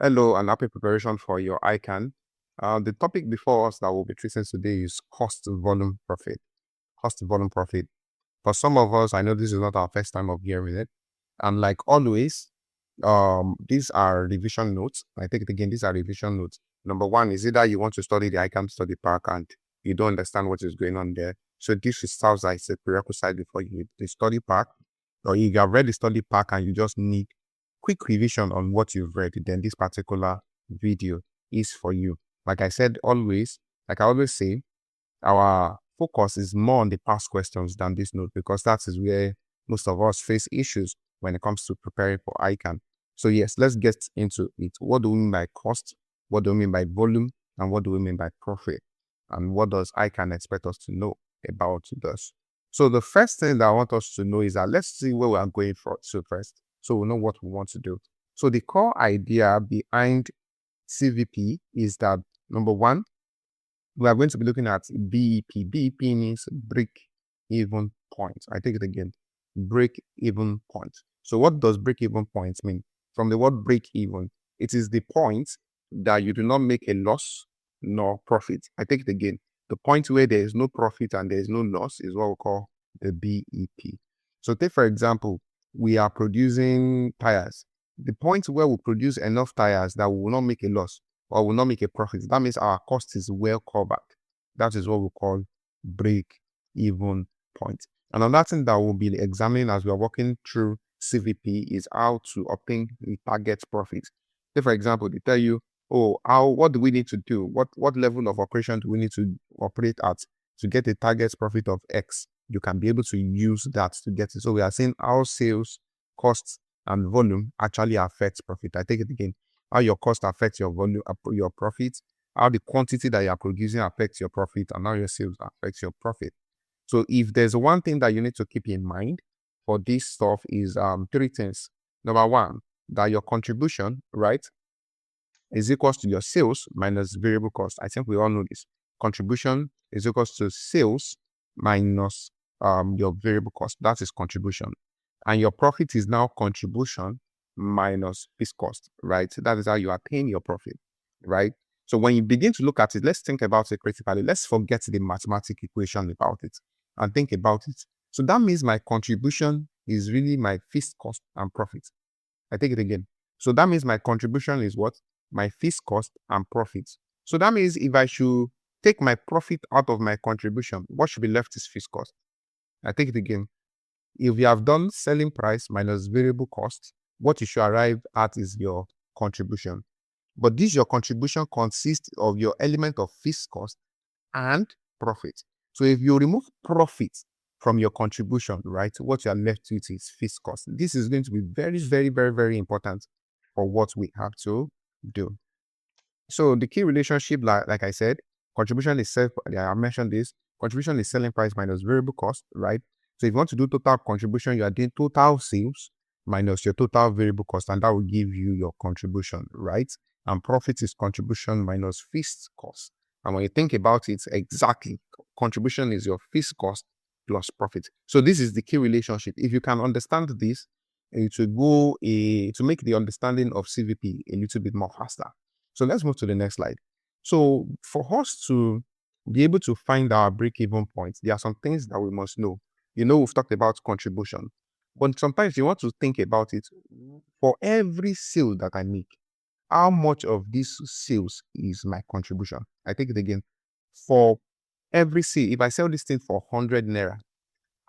Hello and happy preparation for your ICAN. The topic before us that we'll be treating today is cost volume profit. Cost volume profit. For some of us, I know this is not our first time of hearing it. And like always, these are revision notes. I take it again, these are revision notes. Number one is either you want to study the ICAN study pack and you don't understand what is going on there. So this serves as a prerequisite before you read the study pack. Or you have read the study pack and you just need quick revision on what you've read, then this particular video is for you. Like I said, like I always say, our focus is more on the past questions than this note because that is where most of us face issues when it comes to preparing for ICAN. So yes, let's get into it. What do we mean by cost? What do we mean by volume? And what do we mean by profit? And what does ICAN expect us to know about this? So the first thing that I want us to know is that let's see where we are going to first, so we know what we want to do. So the core idea behind CVP is that, number one, we are going to be looking at BEP. BEP means break even point. I take it again, break even point. So what does break even point mean? From the word break even, it is the point that you do not make a loss nor profit. I take it again. The point where there is no profit and there is no loss is what we call the BEP. So take, for example, we are producing tires. The point where we produce enough tires that we will not make a loss or will not make a profit, that means our cost is well covered. That is what we call break even point. And another thing that we'll be examining as we are working through CVP is how to obtain the target profit. Say, for example, they tell you, what do we need to do? What level of operation do we need to operate at to get a target profit of X? You can be able to use that to get it. So we are saying how sales, costs, and volume actually affects profit. I take it again. How your cost affects your volume, your profit, how the quantity that you are producing affects your profit, and how your sales affects your profit. So if there's one thing that you need to keep in mind for this stuff is three things. Number one, that your contribution, right, is equals to your sales minus variable cost. I think we all know this. Contribution is equals to sales minus your variable cost. That is contribution. And your profit is now contribution minus fixed cost, right? That is how you attain your profit, right? So when you begin to look at it, let's think about it critically. Let's forget the mathematical equation about it and think about it. So that means my contribution is really my fixed cost and profit. I take it again. So that means my contribution is what? My fixed cost and profit. So that means if I should take my profit out of my contribution, what should be left is fixed cost. I take it again. If you have done selling price minus variable cost, what you should arrive at is your contribution. But your contribution consists of your element of fixed cost and profit. So if you remove profit from your contribution, right, what you are left with is fixed cost. This is going to be very, very, very, very important for what we have to do. So the key relationship, like I said, contribution is I mentioned this, contribution is selling price minus variable cost, right? So if you want to do total contribution, you are doing total sales minus your total variable cost, and that will give you your contribution, right? And profit is contribution minus fixed cost. And when you think about it, exactly, contribution is your fixed cost plus profit. So this is the key relationship. If you can understand this, it will go to make the understanding of CVP a little bit more faster. So let's move to the next slide. So for us to be able to find our break-even point, there are some things that we must know. We've talked about contribution, but sometimes you want to think about it. For every sale that I make, how much of this sales is my contribution? I take it again. For every sale, if I sell this thing for 100 naira,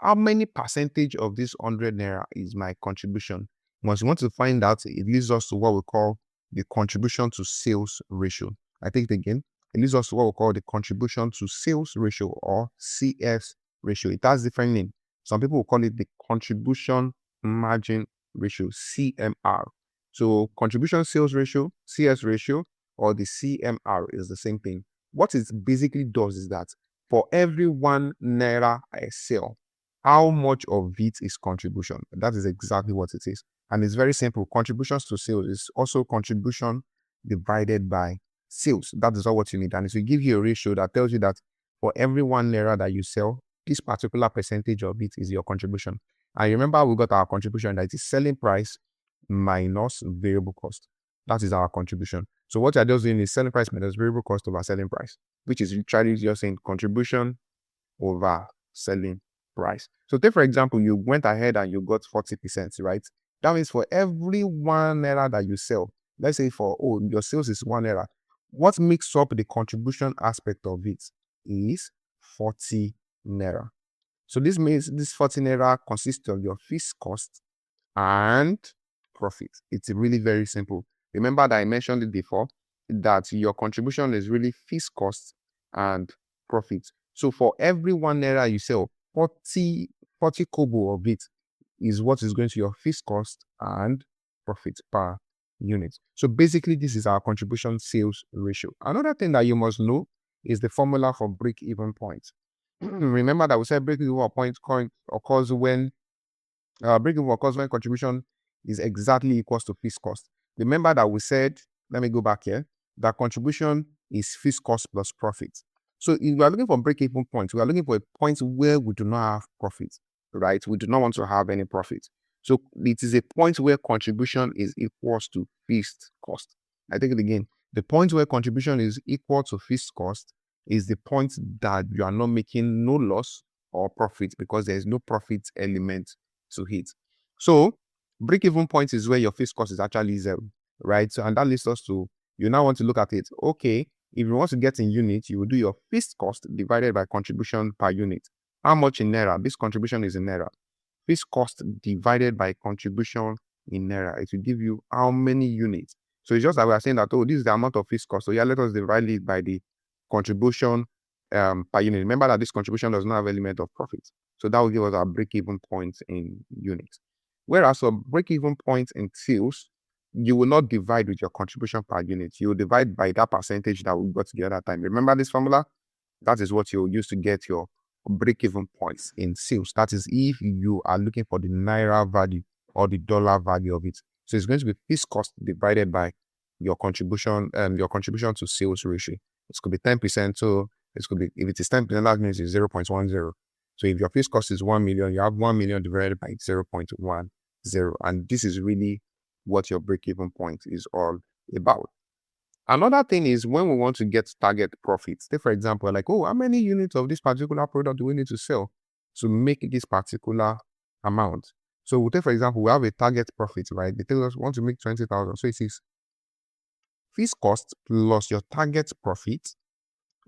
how many percentage of this 100 naira is my contribution? Once you want to find out, it leads us to what we call the contribution to sales ratio. I take it again. It leads us to what we call the contribution to sales ratio, or CS ratio. It has different name. Some people will call it the contribution margin ratio, CMR. So contribution sales ratio, CS ratio, or the CMR is the same thing. What it basically does is that for every 1 naira I sell, how much of it is contribution? That is exactly what it is. And it's very simple. Contributions to sales is also contribution divided by sales. That is all what you need. And it will give you a ratio that tells you that for every 1 naira that you sell, this particular percentage of it is your contribution. And remember, we got our contribution, that is selling price minus variable cost. That is our contribution. So what you're just doing is selling price minus variable cost over selling price, which is literally just saying contribution over selling price. So take for example, you went ahead and you got 40%, right? That means for every 1 naira that you sell, let's say your sales is 1 naira, what makes up the contribution aspect of it is 40 naira. So this means this 40 naira consists of your fixed cost and profit. It's really very simple. Remember that I mentioned it before, that your contribution is really fixed cost and profit. So for every 1 naira you sell, 40 kobo of it is what is going to your fixed cost and profit per unit. So basically, this is our contribution sales ratio. Another thing that you must know is the formula for break-even point. Remember that we said break-even point occurs when break-even occurs when contribution is exactly equals to fixed cost. Remember that we said, let me go back here, that contribution is fixed cost plus profit. So if we are looking for break-even point, we are looking for a point where we do not have profit, right? We do not want to have any profit. So it is a point where contribution is equals to fixed cost. I take it again. The point where contribution is equal to fixed cost is the point that you are not making no loss or profit because there is no profit element to hit. So break-even point is where your fixed cost is actually zero, right? So, and that leads us to, you now want to look at it. Okay, if you want to get in units, you will do your fixed cost divided by contribution per unit. How much in naira? This contribution is in naira. Fixed cost divided by contribution in naira. It will give you how many units. So it's just that we are saying that, oh, this is the amount of fixed cost. So yeah, let us divide it by the contribution per unit. Remember that this contribution does not have element of profit. So that will give us our break-even point in units. Whereas for break-even point in sales, you will not divide with your contribution per unit. You will divide by that percentage that we got the other time. Remember this formula? That is what you'll use to get your break-even points in sales. That is if you are looking for the naira value or the dollar value of it. So it's going to be fixed cost divided by your contribution to sales ratio. It could be 10%. So it could be, if it is 10%, that means it's 0.10. So if your fixed cost is 1 million, you have 1 million divided by 0.10. And this is really what your break-even point is all about. Another thing is when we want to get target profits. Say, for example, like, oh, how many units of this particular product do we need to sell to make this particular amount? So we'll take, for example, we have a target profit, right? They tell us we want to make 20,000. So it is fixed cost plus your target profit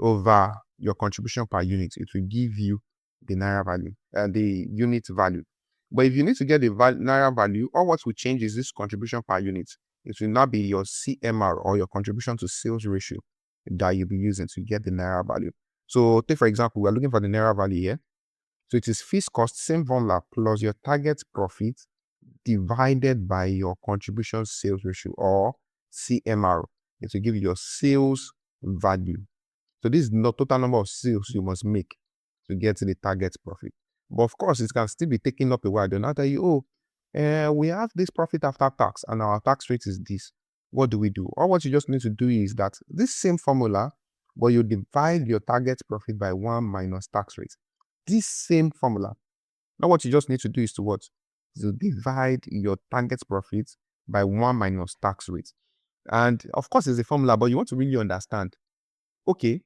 over your contribution per unit. It will give you the naira value, the unit value. But if you need to get the naira value, all what will change is this contribution per unit. It will not be your CMR or your contribution to sales ratio that you'll be using to get the naira value. So take for example, we're looking for the naira value here. So it is fixed cost, same formula, plus your target profit divided by your contribution sales ratio or CMR. It will give you your sales value. So this is the total number of sales you must make to get to the target profit. But of course, it can still be taking up a while. They'll not tell you, we have this profit after tax and our tax rate is this. What do we do? Or what you just need to do is that this same formula, but you divide your target profit by 1 minus tax rate. This same formula. Now what you just need to do is to what? To divide your target profit by 1 minus tax rate. And of course, it's a formula, but you want to really understand, okay,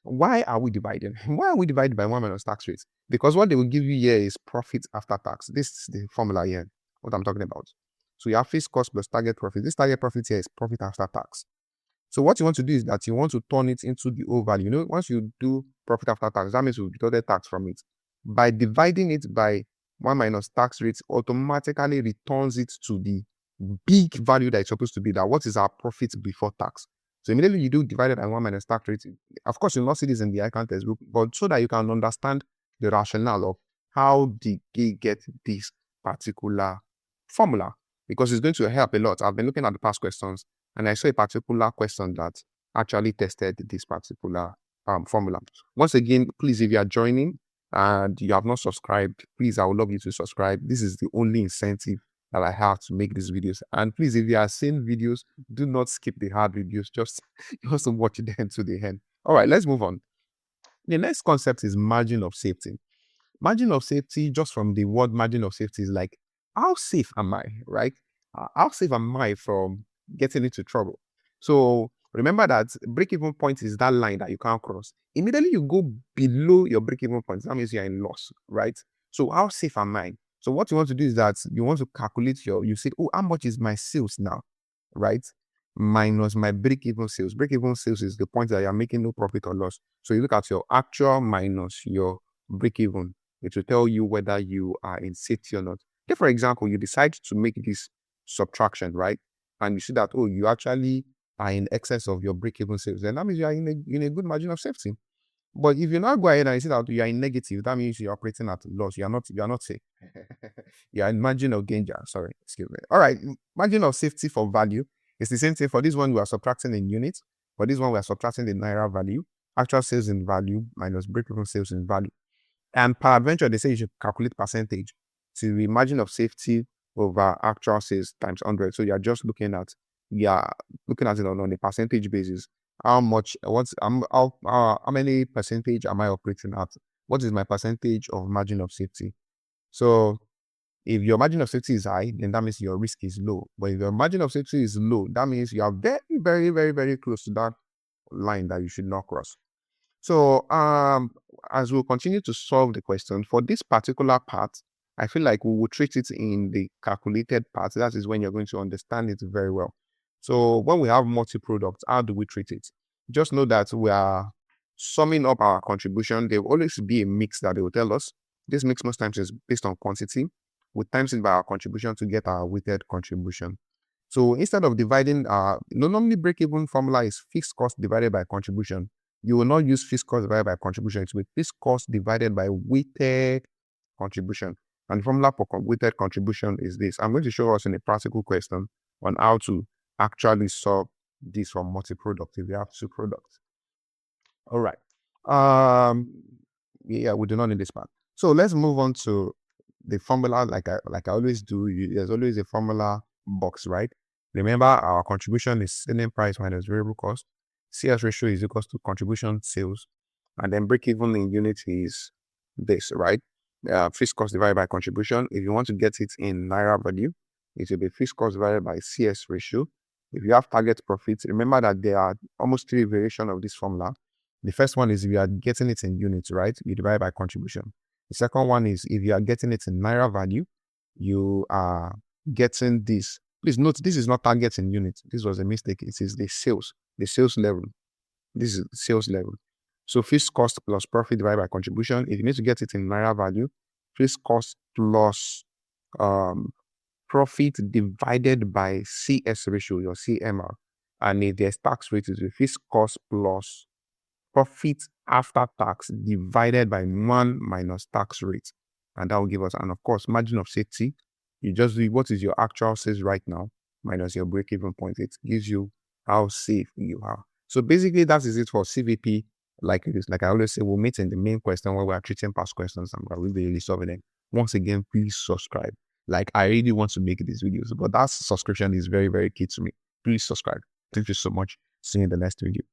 why are we dividing? Why are we divided by 1 minus tax rate? Because what they will give you here is profit after tax. This is the formula here, what I'm talking about. So you have fixed cost plus target profit. This target profit here is profit after tax. So what you want to do is that you want to turn it into the old value. You know, once you do profit after tax, that means you deduct tax from it. By dividing it by 1 minus tax rate, automatically returns it to the big value that it's supposed to be. That what is our profit before tax? So immediately you do divided by 1 minus tax rate. Of course, you'll not see this in the ICAN textbook, but so that you can understand the rationale of how did they get this particular formula, because it's going to help a lot. I've been looking at the past questions and I saw a particular question that actually tested this particular formula. Once again, please, if you are joining and you have not subscribed, please, I would love you to subscribe. This is the only incentive that I have to make these videos. And please, if you are seeing videos, do not skip the hard videos. Just watch them to the end. All right, let's move on. The next concept is margin of safety. Margin of safety, just from the word margin of safety, is like, how safe am I, right? How safe am I from getting into trouble. So remember that break-even point is that line that you can't cross. Immediately you go below your break-even point, that means you're in loss, right? So how safe am I? So what you want to do is that you want to calculate you say, oh, how much is my sales now, right? Minus my break-even sales. Break-even sales is the point that you're making no profit or loss. So you look at your actual minus your break-even. It will tell you whether you are in safety or not. If, for example, you decide to make this subtraction, right? And you see that, oh, you actually are in excess of your break-even sales, then that means you are in a good margin of safety. But if you now go ahead and you see that you are in negative, that means you're operating at loss. You are not safe. You are in margin of danger. Sorry, excuse me. All right, margin of safety for value is the same thing. For this one, we are subtracting in units. For this one, we are subtracting the naira value. Actual sales in value minus break-even sales in value. And peradventure, they say you should calculate percentage. So the margin of safety over actual sales times 100. So you're just looking at it on a percentage basis. How much, how many percentage am I operating at? What is my percentage of margin of safety? So if your margin of safety is high, then that means your risk is low. But if your margin of safety is low, that means you are very, very, very, very close to that line that you should not cross. So as we'll continue to solve the question, for this particular part, I feel like we will treat it in the calculated part. That is when you're going to understand it very well. So when we have multi-products, how do we treat it? Just know that we are summing up our contribution. There will always be a mix that they will tell us. This mix most times is based on quantity. We times it by our contribution to get our weighted contribution. So instead of dividing, normally break-even formula is fixed cost divided by contribution. You will not use fixed cost divided by contribution. It will be fixed cost divided by weighted contribution. And the formula for weighted contribution is this. I'm going to show us in a practical question on how to actually solve this from multi-product if you have two products. All right. Yeah, we do not need this part. So let's move on to the formula. Like I always do, there's always a formula box, right? Remember, our contribution is selling price minus variable cost. CS ratio is equals to contribution sales, and then break even in units is this, right? Fixed cost divided by contribution. If you want to get it in naira value, it will be fixed cost divided by CS ratio. If you have target profits, remember that there are almost three variations of this formula. The first one is if you are getting it in units, right? You divide by contribution. The second one is if you are getting it in naira value, you are getting this. Please note, this is not target in units. This was a mistake. It is the sales level. This is sales level. So fixed cost plus profit divided by contribution. If you need to get it in naira value, fixed cost plus profit divided by CS ratio, your CMR. And if there's tax rate, it will be fixed cost plus profit after tax divided by 1 minus tax rate. And that will give us, and of course, margin of safety. You just do what is your actual sales right now minus your break-even point. It gives you how safe you are. So basically, that is it for CVP. Like I always say, we'll meet in the main question where we are treating past questions and we'll be really solving them. Once again, please subscribe. Like, I really want to make these videos, but that subscription is very, very key to me. Please subscribe. Thank you so much. See you in the next video.